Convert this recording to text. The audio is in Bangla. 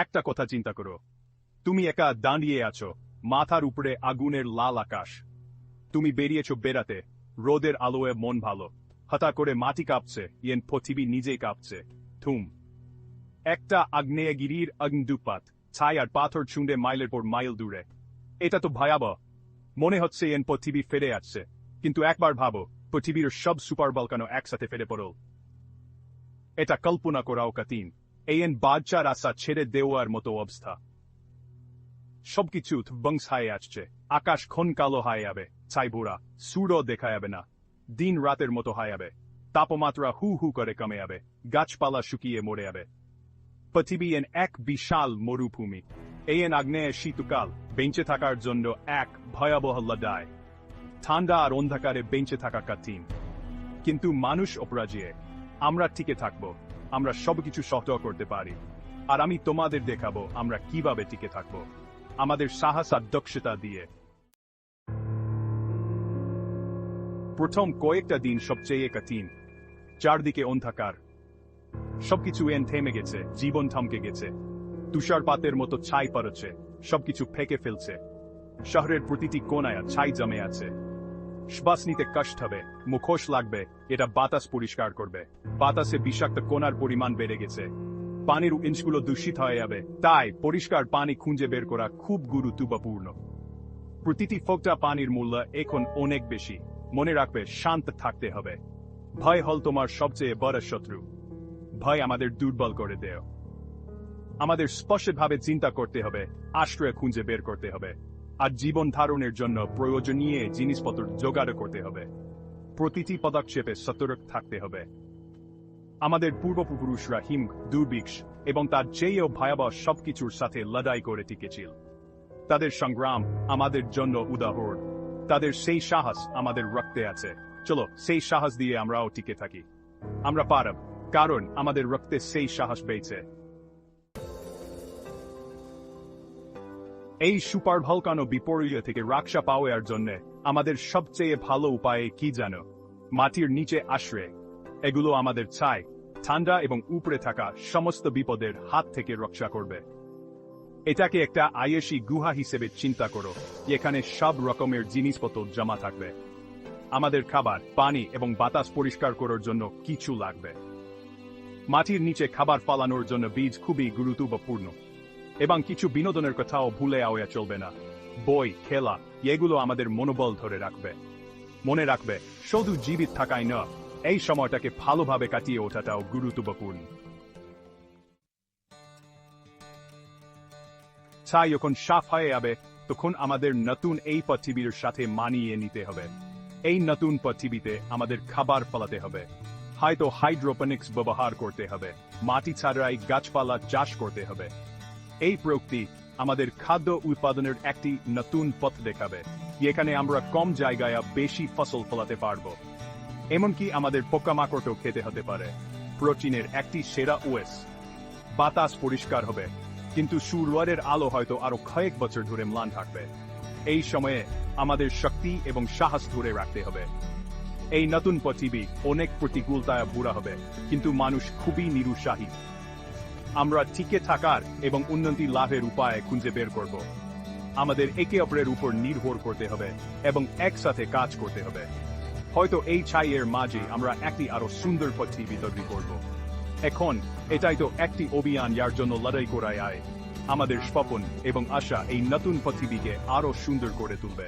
একটা কথা চিন্তা করো, তুমি একা দাঁড়িয়ে আছো, মাথার উপরে আগুনের লাল আকাশ। তুমি বেরিয়েছ বেড়াতে, রোদের আলোয় মন ভালো, হঠাৎ করে মাটি কাঁপছে, পৃথিবী নিজেই কাঁপছে। থুম, একটা আগ্নেয়গিরির অগ্নুৎপাত, ছাই আর পাথর ছুঁড়ে মাইলের পর মাইল দূরে। এটা তো ভয়াবহ। মনে হচ্ছে পৃথিবী ফিরে আসছে, কিন্তু একবার ভাবো, পৃথিবীর সব সুপার ভলকানো একসাথে ফেটে পড়ল। এটা কল্পনা করাও কঠিন। বাচ্চার আশা ছেড়ে দেওয়ার মতো অবস্থা। সবকিছু ধ্বংস হয়ে আসছে, আকাশ খন কালো হয়ে যাবে, ছাই ভরা, সূর্য দেখা যাবে না, দিন রাতের মতো হয়ে যাবে, তাপমাত্রা হু হু করে কমে যাবে, গাছপালা শুকিয়ে মরে যাবে। পৃথিবী এক বিশাল মরুভূমি। আগ্নেয় শীতকাল, বেঁচে থাকার জন্য এক ভয়াবহ লড়াই। ঠান্ডা আর অন্ধকারে বেঁচে থাকা কঠিন, কিন্তু মানুষ অপরাজেয়। আমরা টিকে থাকবো, আমরা সবকিছু সহ্য করতে পারি। আর আমি তোমাদের দেখাবো আমরা কিভাবে টিকে থাকবো, আমাদের সাহস আর দক্ষতা দিয়ে। প্রথম কয়েকটা দিন সবচেয়ে কঠিন। চারদিকে অন্ধকার, সবকিছু থেমে গেছে, জীবন থমকে গেছে। তুষারপাতের মতো ছাই পড়ছে, সবকিছু ফেঁকে ফেলছে। শহরের প্রতিটি কোনায় ছাই জমে আছে। শ্বাস নিতে কষ্ট হবে, মুখোশ লাগবে, এটা বাতাস পরিষ্কার করবে। বাতাসে বিষাক্ত কণার পরিমাণ বেড়ে গেছে, পানির ইঞ্চগুলো দূষিত হয়ে যাবে। তাই পরিষ্কার পানি খুঁজে বের করা খুব গুরুত্বপূর্ণ। প্রতিটি ফোঁটা পানির মূল্য এখন অনেক বেশি। মনে রাখবে, শান্ত থাকতে হবে। ভয় হল তোমার সবচেয়ে বড় শত্রু। ভয় আমাদের দুর্বল করে দেয়। আমাদের স্পষ্টভাবে চিন্তা করতে হবে, আশ্রয় খুঁজে বের করতে হবে, আর জীবন ধারণের জন্য প্রয়োজনীয় জিনিসপত্র জোগাড় করতে হবে। প্রতিটি পদক্ষেপে সতর্ক থাকতে হবে। আমাদের পূর্বপুরুষরা হিম, দুর্ভিক্ষ এবং তার চেয়েও ভয়াবহ সবকিছুর সাথে লড়াই করে টিকেছিল। তাদের সংগ্রাম আমাদের জন্য উদাহরণ। তাদের সেই সাহস আমাদের রক্তে আছে। চলো, সেই সাহস দিয়ে আমরাও টিকে থাকি। আমরা পারব, কারণ আমাদের রক্তে সেই সাহস বেঁচে। এই সুপার ভলকানো বিপর্যয় থেকে রক্ষা পাওয়ার জন্য আমাদের সবচেয়ে ভালো উপায় কি জানো? মাটির নিচে আশ্রয়। এগুলো আমাদের ছাই, ঠান্ডা এবং উপরে থাকা সমস্ত বিপদের হাত থেকে রক্ষা করবে। এটাকে একটা আয়েশি গুহা হিসেবে চিন্তা করো, এখানে সব রকমের জিনিসপত্র জমা থাকবে। আমাদের খাবার, পানি এবং বাতাস পরিষ্কার করার জন্য কিছু লাগবে। মাটির নিচে খাবার ফলানোর জন্য বীজ খুবই গুরুত্বপূর্ণ। এবং কিছু বিনোদনের কথাও ভুলে যাওয়া চলবে না। বই, খেলা, এগুলো আমাদের মনোবল ধরে রাখবে। মনে রাখবে, শুধু জীবিত থাকাই না, এই সময়টাকে ভালোভাবে কাটিয়ে ওঠাটাও গুরুত্বপূর্ণ। ছাই যখন সাফ হয়ে যাবে, তখন আমাদের নতুন এই পৃথিবীর সাথে মানিয়ে নিতে হবে। এই নতুন পৃথিবীতে আমাদের খাবার ফলাতে হবে। হয়তো হাইড্রোপনিক্স ব্যবহার করতে হবে, মাটি ছাড়াই গাছপালা চাষ করতে হবে। এই প্রযুক্তি আমাদের খাদ্য উৎপাদনের একটি নতুন পথ দেখাবে, যেখানে আমরা কম জায়গায় বেশি ফসল ফলাতে পারব। এমনকি আমাদের পোকামাকড়ও খেতে হতে পারে। প্রোটিনের একটি সেরা উৎস। বাতাস পরিষ্কার হবে, কিন্তু সূর্যের আলো হয়তো আরো কয়েক বছর ধরে ম্লান থাকবে। এই সময়ে আমাদের শক্তি এবং সাহস ধরে রাখতে হবে। এই নতুন পৃথিবী অনেক প্রতিকূলতায় ভরা হবে, কিন্তু মানুষ খুবই নিরুৎসাহী। আমরা টিকে থাকার এবং উন্নতি লাভের উপায় খুঁজে বের করব। আমাদের একে অপরের উপর নির্ভর করতে হবে এবং একসাথে কাজ করতে হবে। হয়তো এই ছাইয়ের মাঝে আমরা একটি আরো সুন্দর পৃথিবী তৈরি করব। এখন এটাই তো একটি অভিযান, যার জন্য লড়াই করাই আমাদের স্বপ্ন এবং আশা এই নতুন পৃথিবীকে আরো সুন্দর করে তুলবে।